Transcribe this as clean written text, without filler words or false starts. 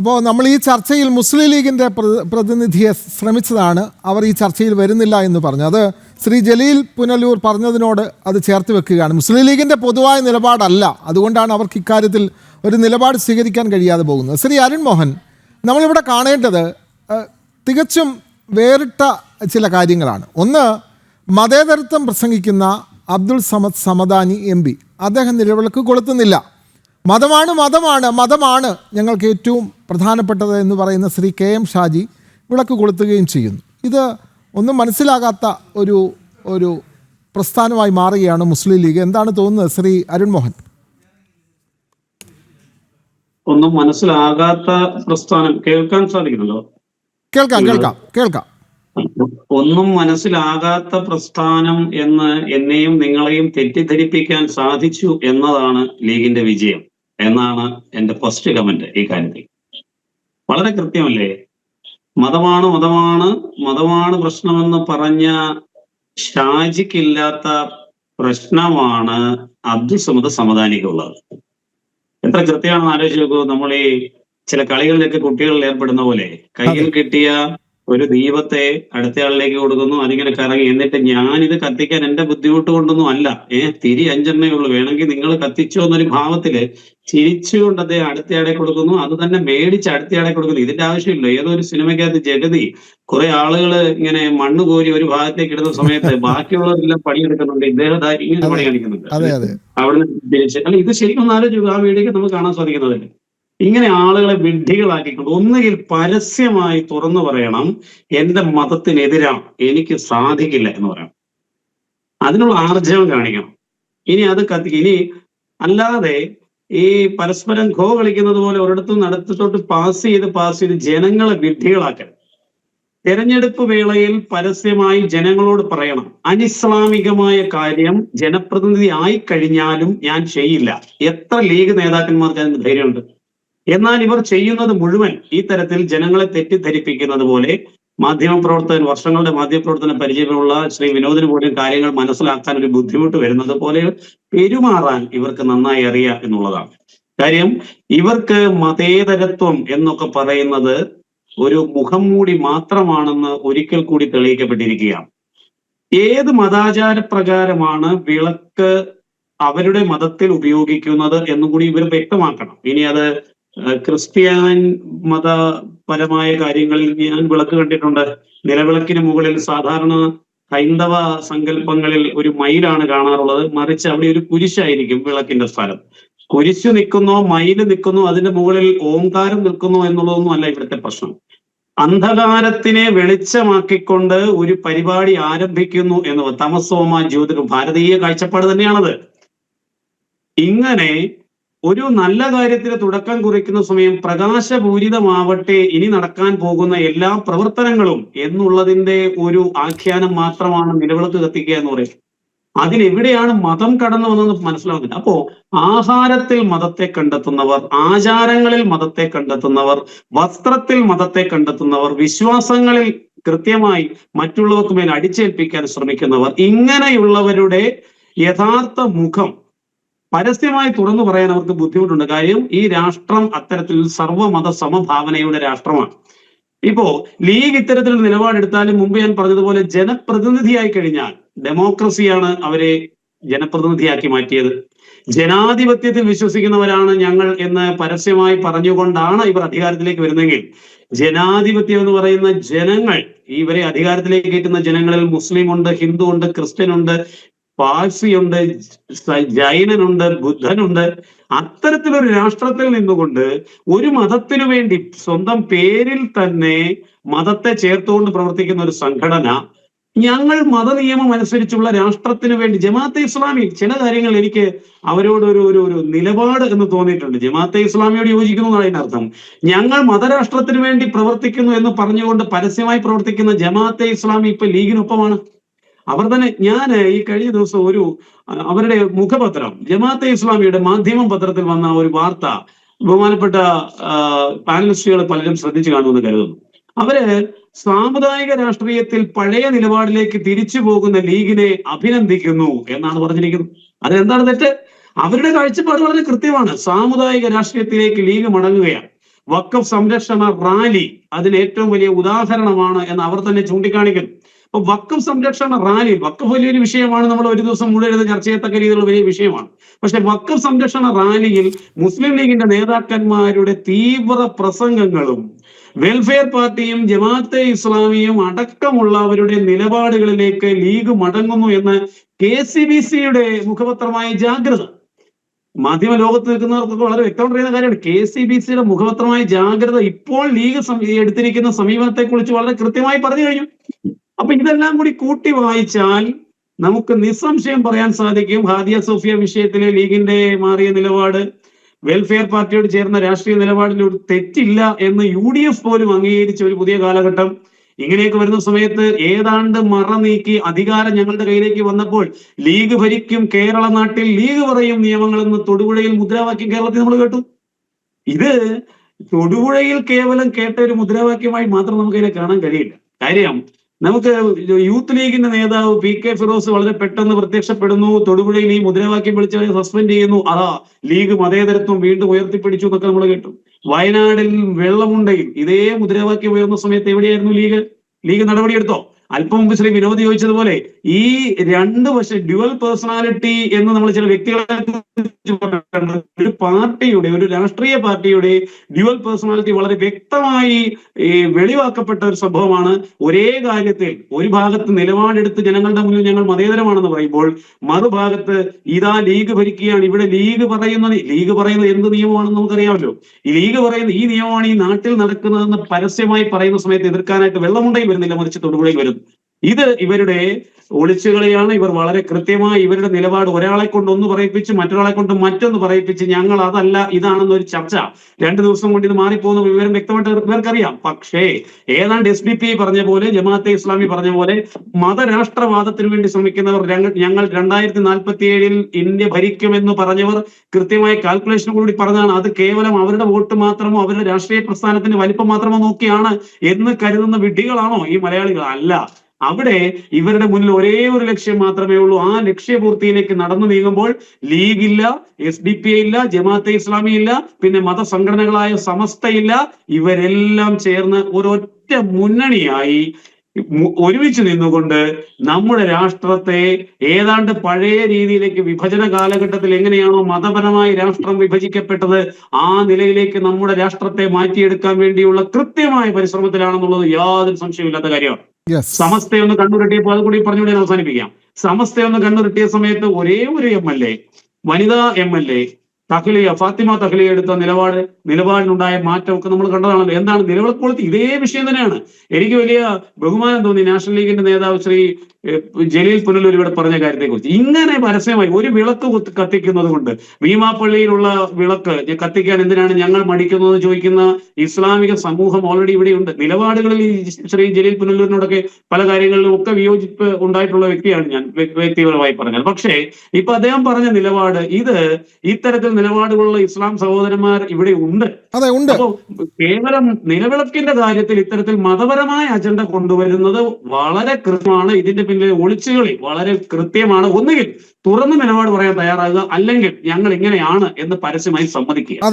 അപ്പോൾ നമ്മൾ ഈ ചർച്ചയിൽ മുസ്ലിം ലീഗിൻ്റെ പ്രതിനിധിയെ ശ്രമിച്ചതാണ്. അവർ ഈ ചർച്ചയിൽ വരുന്നില്ല എന്ന് പറഞ്ഞു. അത് ശ്രീ ജലീൽ പുനലൂർ പറഞ്ഞതിനോട് അത് ചേർത്ത് വെക്കുകയാണ്. മുസ്ലിം ലീഗിൻ്റെ പൊതുവായ നിലപാടല്ല, അതുകൊണ്ടാണ് അവർക്ക് ഇക്കാര്യത്തിൽ ഒരു നിലപാട് സ്വീകരിക്കാൻ കഴിയാതെ പോകുന്നത്. ശ്രീ അരുൺ മോഹൻ, നമ്മളിവിടെ കാണേണ്ടത് തികച്ചും വേറിട്ട ചില കാര്യങ്ങളാണ്. ഒന്ന്, മതേതരത്വം പ്രസംഗിക്കുന്ന അബ്ദുൾ സമദ് സമദാനി MP അദ്ദേഹം നിലവിളക്ക് കൊളുത്തുന്നില്ല. മതമാണ് ഞങ്ങൾക്ക് ഏറ്റവും പ്രധാനപ്പെട്ടത് എന്ന് പറയുന്ന ശ്രീ KM ഷാജി വിളക്ക് കൊളുത്തുകയും ചെയ്യുന്നു. ഇത് ഒന്നും മനസ്സിലാകാത്ത ഒരു പ്രസ്ഥാനമായി മാറുകയാണ് മുസ്ലിം ലീഗ്. എന്താണ് തോന്നുന്നത് ശ്രീ അരുൺ മോഹൻ? ഒന്നും മനസ്സിലാകാത്ത പ്രസ്ഥാനം കേൾക്കാൻ സാധിക്കുന്നുണ്ടോ? കേൾക്കാം. ഒന്നും മനസ്സിലാകാത്ത പ്രസ്ഥാനം എന്ന് എന്നെയും നിങ്ങളെയും തെറ്റിദ്ധരിപ്പിക്കാൻ സാധിച്ചു എന്നതാണ് ലീഗിന്റെ വിജയം എന്നാണ് എന്റെ ഫസ്റ്റ് കമന്റ്. ഈ കാര്യത്തിൽ വളരെ കൃത്യമല്ലേ? മതമാണ് പ്രശ്നമെന്ന് പറഞ്ഞ ഷാജിക്കില്ലാത്ത പ്രശ്നമാണ് അബ്ദുൾ സമദ് സമദാനിക്കുള്ളത്. എത്ര കൃത്യമാണെന്ന് ആലോചിച്ച് നോക്കൂ. നമ്മൾ ഈ ചില കളികളിലൊക്കെ കുട്ടികളിൽ ഏർപ്പെടുന്ന പോലെ കയ്യിൽ കിട്ടിയ ഒരു ദീപത്തെ അടുത്തയാളിലേക്ക് കൊടുക്കുന്നു, അതിങ്ങനെ കറങ്ങി, എന്നിട്ട് ഞാനിത് കത്തിക്കാൻ എന്റെ ബുദ്ധിമുട്ട് കൊണ്ടൊന്നും അല്ല, തിരി 5 ഉള്ളൂ, വേണമെങ്കിൽ നിങ്ങൾ കത്തിച്ചോ എന്നൊരു ഭാവത്തില് ചിരിച്ചുകൊണ്ട് അദ്ദേഹം അടുത്തയാളെ കൊടുക്കുന്നു, അത് തന്നെ മേടിച്ച് അടുത്തയാളെ കൊടുക്കുന്നു. ഇതിന്റെ ആവശ്യമില്ല. ഏതോ ഒരു സിനിമയ്ക്കകത്ത് ജഗതി കുറെ ആളുകൾ ഇങ്ങനെ മണ്ണ് കോരി ഒരു ഭാഗത്തേക്ക് ഇടുന്ന സമയത്ത് ബാക്കിയുള്ളവരെല്ലാം പണിയെടുക്കുന്നുണ്ട്, ഇദ്ദേഹം ഇങ്ങനെ പണി കാണിക്കുന്നുണ്ട്. അവിടെ തിരിച്ച് അല്ല, ഇത് ശരിക്കും ഒന്ന് ആലോചിച്ചു. ആ വീഡിയോക്ക് നമുക്ക് കാണാൻ സാധിക്കുന്നതല്ലേ? ഇങ്ങനെ ആളുകളെ വിഡ്ഢികളാക്കിക്കൊണ്ട് ഒന്നുകിൽ പരസ്യമായി തുറന്നു പറയണം, എന്റെ മതത്തിനെതിരാണ്, എനിക്ക് സാധിക്കില്ല എന്ന് പറയണം, അതിനുള്ള ആർജവം കാണിക്കണം. ഇനി ഇനി അല്ലാതെ ഈ പരസ്പരം ഖോ കളിക്കുന്നത് പോലെ ഒരിടത്തും നടത്തിത്തോട്ട് പാസ് ചെയ്ത് ജനങ്ങളെ വിഡ്ഢികളാക്കണം. തെരഞ്ഞെടുപ്പ് വേളയിൽ പരസ്യമായി ജനങ്ങളോട് പറയണം, അനിസ്ലാമികമായ കാര്യം ജനപ്രതിനിധി ആയി കഴിഞ്ഞാലും ഞാൻ ചെയ്യില്ല. എത്ര ലീഗ് നേതാക്കന്മാർക്ക് അതിന് ധൈര്യമുണ്ട്? എന്നാൽ ഇവർ ചെയ്യുന്നത് മുഴുവൻ ഈ തരത്തിൽ ജനങ്ങളെ തെറ്റിദ്ധരിപ്പിക്കുന്നത് പോലെ. മാധ്യമപ്രവർത്തകൻ, വർഷങ്ങളുടെ മാധ്യമപ്രവർത്തന പരിചയമുള്ള ശ്രീ വിനോദിന് പോലും കാര്യങ്ങൾ മനസ്സിലാക്കാൻ ഒരു ബുദ്ധിമുട്ട് വരുന്നത് പോലെ പെരുമാറാൻ ഇവർക്ക് നന്നായി അറിയാം എന്നുള്ളതാണ് കാര്യം. ഇവർക്ക് മതേതരത്വം എന്നൊക്കെ പറയുന്നത് ഒരു മുഖം മൂടി മാത്രമാണെന്ന് ഒരിക്കൽ കൂടി തെളിയിക്കപ്പെട്ടിരിക്കുകയാണ്. ഏത് മതാചാരപ്രകാരമാണ് വിളക്ക് അവരുടെ മതത്തിൽ ഉപയോഗിക്കുന്നത് എന്നും കൂടി ഇവർ വ്യക്തമാക്കണം. ഇനി അത് ക്രിസ്ത്യൻ മതപരമായ കാര്യങ്ങളിൽ ഞാൻ വിളക്ക് കണ്ടിട്ടുണ്ട്. നിലവിളക്കിന് മുകളിൽ സാധാരണ ഹൈന്ദവ സങ്കല്പങ്ങളിൽ ഒരു മയിലാണ് കാണാറുള്ളത്, മറിച്ച് അവിടെ ഒരു കുരിശായിരിക്കും വിളക്കിന്റെ സ്ഥലം. കുരിശ് നിൽക്കുന്നോ മയില് നിൽക്കുന്നോ അതിന്റെ മുകളിൽ ഓംകാരം നിൽക്കുന്നോ എന്നുള്ളതൊന്നും അല്ല ഇവിടുത്തെ പ്രശ്നം. അന്ധകാരത്തിനെ വെളിച്ചമാക്കിക്കൊണ്ട് ഒരു പരിപാടി ആരംഭിക്കുന്നു എന്നത് തമസോമ ജ്യോതിർ, ഭാരതീയ കാഴ്ചപ്പാട് തന്നെയാണത്. ഇങ്ങനെ ഒരു നല്ല കാര്യത്തിന് തുടക്കം കുറിക്കുന്ന സമയം പ്രകാശപൂരിതമാവട്ടെ ഇനി നടക്കാൻ പോകുന്ന എല്ലാ പ്രവർത്തനങ്ങളും എന്നുള്ളതിന്റെ ഒരു ആഖ്യാനം മാത്രമാണ് നിലവിളക്ക് കത്തിക്കുക എന്ന് പറയും. അതിലെവിടെയാണ് മതം കടന്നു വന്നതെന്ന് മനസ്സിലാവുന്നില്ല. അപ്പോ ആഹാരത്തിൽ മതത്തെ കണ്ടെത്തുന്നവർ, ആചാരങ്ങളിൽ മതത്തെ കണ്ടെത്തുന്നവർ, വസ്ത്രത്തിൽ മതത്തെ കണ്ടെത്തുന്നവർ, വിശ്വാസങ്ങളിൽ കൃത്യമായി മറ്റുള്ളവർക്ക് മേൽ അടിച്ചേൽപ്പിക്കാൻ ശ്രമിക്കുന്നവർ, ഇങ്ങനെയുള്ളവരുടെ യഥാർത്ഥ മുഖം പരസ്യമായി തുറന്നു പറയാൻ അവർക്ക് ബുദ്ധിമുട്ടുണ്ട്. കാര്യം ഈ രാഷ്ട്രം അത്തരത്തിൽ സർവ്വമത സമഭാവനയുടെ രാഷ്ട്രമാണ്. ഇപ്പോ ലീഗ് ഇത്തരത്തിലുള്ള നിലപാടെടുത്താലും മുമ്പ് ഞാൻ പറഞ്ഞതുപോലെ ജനപ്രതിനിധിയായി കഴിഞ്ഞാൽ, ഡെമോക്രസിയാണ് അവരെ ജനപ്രതിനിധിയാക്കി മാറ്റിയത്. ജനാധിപത്യത്തിൽ വിശ്വസിക്കുന്നവരാണ് ഞങ്ങൾ എന്ന് പരസ്യമായി പറഞ്ഞുകൊണ്ടാണ് ഇവർ അധികാരത്തിലേക്ക് വരുന്നതെങ്കിൽ, ജനാധിപത്യം എന്ന് പറയുന്ന ജനങ്ങൾ, ഇവരെ അധികാരത്തിലേക്ക് കയറ്റുന്ന ജനങ്ങളിൽ മുസ്ലിം ഉണ്ട്, ഹിന്ദു ഉണ്ട്, ക്രിസ്ത്യൻ ഉണ്ട്, പാഴ്സിയുണ്ട്, ജൈനനുണ്ട്, ബുദ്ധനുണ്ട്. അത്തരത്തിലൊരു രാഷ്ട്രത്തിൽ നിന്നുകൊണ്ട് ഒരു മതത്തിനു വേണ്ടി സ്വന്തം പേരിൽ തന്നെ മതത്തെ ചേർത്തുകൊണ്ട് പ്രവർത്തിക്കുന്ന ഒരു സംഘടന, ഞങ്ങൾ മതനിയമം അനുസരിച്ചുള്ള രാഷ്ട്രത്തിന് വേണ്ടി, ജമാഅത്തെ ഇസ്ലാമി ചില കാര്യങ്ങൾ എനിക്ക് അവരോട് ഒരു നിലപാട് എന്ന് തോന്നിയിട്ടുണ്ട്. ജമാഅത്തെ ഇസ്ലാമിയോട് യോജിക്കുന്നു എന്നാണ് അതിനർത്ഥം. ഞങ്ങൾ മതരാഷ്ട്രത്തിന് വേണ്ടി പ്രവർത്തിക്കുന്നു എന്ന് പറഞ്ഞുകൊണ്ട് പരസ്യമായി പ്രവർത്തിക്കുന്ന ജമാഅത്തെ ഇസ്ലാമി ഇപ്പൊ ലീഗിനൊപ്പമാണ്. അവർ തന്നെ, ഞാൻ ഈ കഴിഞ്ഞ ദിവസം അവരുടെ മുഖപത്രം, ജമാഅത്തെ ഇസ്ലാമിയുടെ മാധ്യമം പത്രത്തിൽ വന്ന ഒരു വാർത്ത ബഹുമാനപ്പെട്ട പാനലിസ്റ്റുകൾ പലരും ശ്രദ്ധിച്ചു കാണുമെന്ന് കരുതുന്നു. അവര് സാമുദായിക രാഷ്ട്രീയത്തിൽ പഴയ നിലപാടിലേക്ക് തിരിച്ചു പോകുന്ന ലീഗിനെ അഭിനന്ദിക്കുന്നു എന്നാണ് പറഞ്ഞിരിക്കുന്നത്. അതെന്താണ് തെറ്റ്? അവരുടെ കാഴ്ചപ്പാട് വളരെ കൃത്യമാണ്. സാമുദായിക രാഷ്ട്രീയത്തിലേക്ക് ലീഗ് മടങ്ങുകയാണ്. വഖഫ് സംരക്ഷണ റാലി അതിന് ഏറ്റവും വലിയ ഉദാഹരണമാണ് എന്ന് അവർ തന്നെ ചൂണ്ടിക്കാണിക്കുന്നു. അപ്പൊ വഖഫ് സംരക്ഷണ റാലി, വഖഫ് വലിയൊരു വിഷയമാണ്, നമ്മൾ ഒരു ദിവസം മുഴുവൻ ചർച്ച ചെയ്യത്തക്ക രീതിയിലുള്ള വലിയ വിഷയമാണ്. പക്ഷെ വഖഫ് സംരക്ഷണ റാലിയിൽ മുസ്ലിം ലീഗിന്റെ നേതാക്കന്മാരുടെ തീവ്ര പ്രസംഗങ്ങളും വെൽഫെയർ പാർട്ടിയും ജമാഅത്തെ ഇസ്ലാമിയും അടക്കമുള്ളവരുടെ നിലപാടുകളിലേക്ക് ലീഗ് മടങ്ങുന്നു എന്ന് KCBC-യുടെ മുഖപത്രമായ ജാഗ്രത, മാധ്യമ ലോകത്ത് നിൽക്കുന്നവർക്കൊക്കെ വളരെ വ്യക്തമായിട്ട് അറിയുന്ന കാര്യമാണ്. KCBC-യുടെ മുഖപത്രമായ ജാഗ്രത ഇപ്പോൾ ലീഗ് എടുത്തിരിക്കുന്ന സമീപനത്തെ കുറിച്ച് വളരെ കൃത്യമായി പറഞ്ഞു കഴിഞ്ഞു. അപ്പൊ ഇതെല്ലാം കൂടി കൂട്ടി വായിച്ചാൽ നമുക്ക് നിസ്സംശയം പറയാൻ സാധിക്കും, ഹാദിയ സോഫിയ വിഷയത്തിലെ ലീഗിന്റെ മാറിയ നിലപാട്, വെൽഫെയർ പാർട്ടിയോട് ചേർന്ന രാഷ്ട്രീയ നിലപാടിൽ ഒരു തെറ്റില്ല എന്ന് UDF പോലും അംഗീകരിച്ച ഒരു പുതിയ കാലഘട്ടം. ഇങ്ങനെയൊക്കെ വരുന്ന സമയത്ത് ഏതാണ്ട് മറ നീക്കി അധികാരം ഞങ്ങളുടെ കയ്യിലേക്ക് വന്നപ്പോൾ ലീഗ് ഭരിക്കും കേരള നാട്ടിൽ, ലീഗ് പറയും നിയമങ്ങളെന്ന് തൊടുപുഴയിൽ മുദ്രാവാക്യം കേരളത്തിൽ നമ്മൾ കേട്ടു. ഇത് തൊടുപുഴയിൽ കേവലം കേട്ട ഒരു മുദ്രാവാക്യമായി മാത്രം നമുക്ക് ഇതിനെ കാണാൻ കഴിയില്ല. കാര്യം, നമുക്ക് യൂത്ത് ലീഗിന്റെ നേതാവ് PK ഫിറോസ് വളരെ പെട്ടെന്ന് പ്രത്യക്ഷപ്പെടുന്നു, തൊടുപുഴയിൽ ഈ മുദ്രാവാക്യം വിളിച്ചവരെ സസ്പെൻഡ് ചെയ്യുന്നു, അതാ ലീഗ് മതേതരത്വം വീണ്ടും ഉയർത്തിപ്പിടിച്ചു എന്നൊക്കെ നമ്മൾ കേട്ടു. വയനാടിൽ വെള്ളമുണ്ടയിൽ ഇതേ മുദ്രാവാക്യം ഉയർന്ന സമയത്ത് എവിടെയായിരുന്നു ലീഗ് നടപടിയെടുത്തോ? അല്പം മുമ്പ് ശ്രീ വിനോദ് ചോദിച്ചതുപോലെ ഈ രണ്ട് വശം ഡ്യുവൽ പേഴ്സണാലിറ്റി എന്ന് നമ്മൾ ചില വ്യക്തികളെ ഒരു പാർട്ടിയുടെ, ഒരു രാഷ്ട്രീയ പാർട്ടിയുടെ ഡ്യുവൽ പേഴ്സണാലിറ്റി വളരെ വ്യക്തമായി വെളിവാക്കപ്പെട്ട ഒരു സംഭവമാണ്. ഒരേ കാര്യത്തിൽ ഒരു ഭാഗത്ത് നിലപാടെടുത്ത് ജനങ്ങളുടെ മുന്നിൽ ഞങ്ങൾ മതേതരമാണെന്ന് പറയുമ്പോൾ, മറുഭാഗത്ത് ഇതാ ലീഗ് ഭരിക്കുകയാണ്, ഇവിടെ ലീഗ് പറയുന്നത് എന്ത് നിയമമാണെന്ന് നമുക്കറിയാമല്ലോ. ഈ ലീഗ് പറയുന്ന ഈ നിയമമാണ് ഈ നാട്ടിൽ നടക്കുന്നതെന്ന് പരസ്യമായി പറയുന്ന സമയത്ത് എതിർക്കാനായിട്ട് വെള്ളമുണ്ടയിൽ വരുന്നില്ല, മറിച്ച് തൊടുപുഴയിൽ വരുന്നു. ഇത് ഇവരുടെ ഒളിച്ചുകളിയാണ്. ഇവർ വളരെ കൃത്യമായി ഇവരുടെ നിലപാട് ഒരാളെ കൊണ്ട് ഒന്ന് പറയിപ്പിച്ച് മറ്റൊരാളെ കൊണ്ട് മറ്റൊന്ന് പറയിപ്പിച്ച് ഞങ്ങൾ അതല്ല ഇതാണെന്നൊരു ചർച്ച 2 ദിവസം കൊണ്ട് ഇത് മാറിപ്പോകുന്ന വിവരം വ്യക്തമായിട്ട് ഇവർക്കറിയാം. പക്ഷേ ഏതാണ്ട് SDPI പറഞ്ഞ പോലെ, ജമാഅത്തെ ഇസ്ലാമി പറഞ്ഞ പോലെ മതരാഷ്ട്രവാദത്തിന് വേണ്ടി ശ്രമിക്കുന്നവർ, ഞങ്ങൾ 2047 ഇന്ത്യ ഭരിക്കുമെന്ന് പറഞ്ഞവർ കൃത്യമായ കാൽക്കുലേഷൻ കൂടി പറഞ്ഞാണ്. അത് കേവലം അവരുടെ വോട്ട് മാത്രമോ അവരുടെ രാഷ്ട്രീയ പ്രസ്ഥാനത്തിന്റെ വലിപ്പം മാത്രമോ നോക്കിയാണ് എന്ന് കരുതുന്ന വിഡ്ഢികളാണോ ഈ മലയാളികൾ? അല്ല. അവിടെ ഇവരുടെ മുന്നിൽ ഒരേ ഒരു ലക്ഷ്യം മാത്രമേ ഉള്ളൂ. ആ ലക്ഷ്യപൂർത്തിയിലേക്ക് നടന്നു നീങ്ങുമ്പോൾ ലീഗില്ല, SDPI ഇല്ല, ജമാഅത്തെ ഇസ്ലാമി ഇല്ല, പിന്നെ മതസംഘടനകളായ സമസ്തയില്ല, ഇവരെല്ലാം ചേർന്ന് ഒരൊറ്റ മുന്നണിയായി ഒരുമിച്ച് നിന്നുകൊണ്ട് നമ്മുടെ രാഷ്ട്രത്തെ ഏതാണ്ട് പഴയ രീതിയിലേക്ക്, വിഭജന കാലഘട്ടത്തിൽ എങ്ങനെയാണോ മതപരമായി രാഷ്ട്രം വിഭജിക്കപ്പെട്ടത്, ആ നിലയിലേക്ക് നമ്മുടെ രാഷ്ട്രത്തെ മാറ്റിയെടുക്കാൻ വേണ്ടിയുള്ള കൃത്യമായ പരിശ്രമത്തിലാണെന്നുള്ളത് യാതൊരു സംശയമില്ലാത്ത കാര്യമാണ്. സമസ്തയൊന്ന് കണ്ണുരുട്ടിയപ്പോൾ അത് കൂടി പറഞ്ഞുകൊണ്ട് ഞാൻ അവസാനിപ്പിക്കാം. സമസ്തയൊന്ന് കണ്ണുരുട്ടിയ സമയത്ത് ഒരേ ഒരു MLA, വനിതാ MLA ഫാത്തിമ തഹ്ലിയ എടുത്ത നിലപാടിനുണ്ടായ മാറ്റമൊക്കെ നമ്മൾ കണ്ടതാണല്ലോ. എന്താണ് നിലവിളക്കോളത്ത്? ഇതേ വിഷയം തന്നെയാണ്. എനിക്ക് വലിയ ബഹുമാനം തോന്നി നാഷണൽ ലീഗിന്റെ നേതാവ് ശ്രീ ജലീൽ പുനലൂർ ഇവിടെ പറഞ്ഞ കാര്യത്തെക്കുറിച്ച്. ഇങ്ങനെ പരസ്യമായി ഒരു വിളക്ക് കത്തിക്കുന്നത് കൊണ്ട്, ഭീമാപ്പള്ളിയിലുള്ള വിളക്ക് കത്തിക്കാൻ എന്തിനാണ് ഞങ്ങൾ മടിക്കുന്നത് ചോദിക്കുന്ന ഇസ്ലാമിക സമൂഹം ഓൾറെഡി ഇവിടെയുണ്ട്. നിലപാടുകളിൽ ശ്രീ ജലീൽ പുനലൂരിനോടൊക്കെ പല കാര്യങ്ങളിലും ഒക്കെ വിയോജിപ്പ് ഉണ്ടായിട്ടുള്ള വ്യക്തിയാണ് ഞാൻ വ്യക്തിപരമായി പറഞ്ഞത്. പക്ഷേ ഇപ്പൊ അദ്ദേഹം പറഞ്ഞ നിലപാട്, ഇത് ഇത്തരത്തിൽ നിലപാടുകളുള്ള ഇസ്ലാം സഹോദരന്മാർ ഇവിടെ ഉണ്ട്. അപ്പോ കേവലം നിലവിളക്കിന്റെ കാര്യത്തിൽ ഇത്തരത്തിൽ മതപരമായ അജണ്ട കൊണ്ടുവരുന്നത് വളരെ കൃത്യമാണ്. ഇതിന്റെ പിന്നിലെ ഒളിച്ചുകളി വളരെ കൃത്യമാണ്. ഒന്നുകിൽ തുറന്ന് നിലപാട് പറയാൻ തയ്യാറാകുക, അല്ലെങ്കിൽ ഞങ്ങൾ ഇങ്ങനെയാണ് എന്ന് പരസ്യമായി സമ്മതിക്കുക.